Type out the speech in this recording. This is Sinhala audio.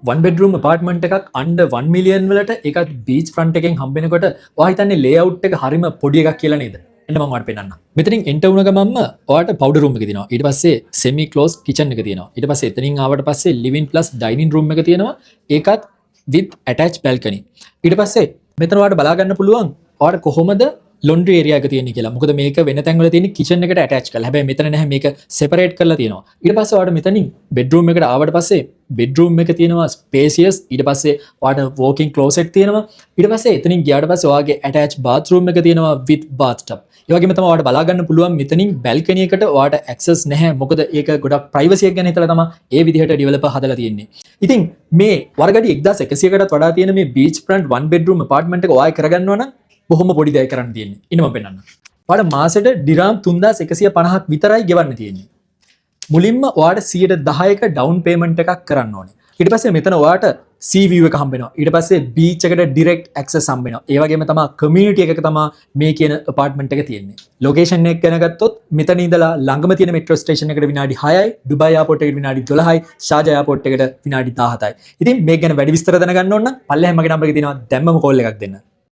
වන් බෙඩ්රූම් apartment එකක් under 1 million වලට ඒකත් beach front එකෙන් හම්බෙනකොට ඔයා හිතන්නේ layout එක හරිම පොඩි එකක් කියලා නේද? එන්න මම ඔයාලට පෙන්නන්නම්. මෙතනින් enter වුණ ගමන්ම ඔයාලට powder room එක තියෙනවා. ඊට පස්සේ semi closed kitchen එක තියෙනවා. ඊට පස්සේ එතනින් ආවට පස්සේ living plus dining room එක තියෙනවා. ඒකත් with attached balcony. ඊට පස්සේ මෙතන ඔයාලට බලා ගන්න පුළුවන් ඔයාලට කොහොමද laundry area එක තියෙන්නේ කියලා. මොකද මේක වෙන තැන්වල තියෙන kitchen එකට attach කරලා. හැබැයි මෙතන නැහැ, මේක separate කරලා තියෙනවා. ඊට පස්සේ ඔයාලට මෙතනින් bedroom එකට ආවට පස්සේ bedroom එක තියෙනවා spacious. ඊට පස්සේ ඔයාලට walk-in closet තියෙනවා. ඊට පස්සේ එතනින් ගියාට පස්සේ ඔයාගේ attached bathroom එක තියෙනවා with bathtub. ඒ වගේම තමයි ඔයාලට බලා ගන්න පුළුවන් මෙතනින් balcony එකට ඔයාලට access නැහැ. මොකද ඒක ගොඩක් privacy එක ගැන හිතලා තමයි ඒ විදිහට developer හදලා තියෙන්නේ. ඉතින් මේ වර්ගඩි 1100කටත් වඩා තියෙන මේ beach front one bedroom apartment එක ඔයා කරගන්නවා නම් බොහොම පොඩි දෙයක් කරන්න තියෙන්නේ. ඉන්න මම පෙන්නන්න. ඔයාලට මාසෙට දිරාම් 3150ක් විතරයි ගෙවන්න තියෙන්නේ. මුලින්ම ඔයාලට 10%ක down payment එකක් කරන්න ඕනේ. ඊට පස්සේ මෙතන ඔයාලට sea view එක හම්බ වෙනවා. ඊට පස්සේ beach එකට direct access හම්බ වෙනවා. ඒ වගේම තමයි community එකක තමයි මේ කියන apartment එක තියෙන්නේ. location එක ගැන ගත්තොත් මෙතන ඉඳලා ළඟම තියෙන metro station එකට විනාඩි 6යි, Dubai airport එකට විනාඩි 12යි, Sharjah airport එකට විනාඩි 17යි. ඉතින් මේක ගැන වැඩි විස්තර දැනගන්න ඕන නම් පල්ලෙහාම මගේ නම්බර එක තියෙනවා. දැම්මම call එකක් දෙන්න.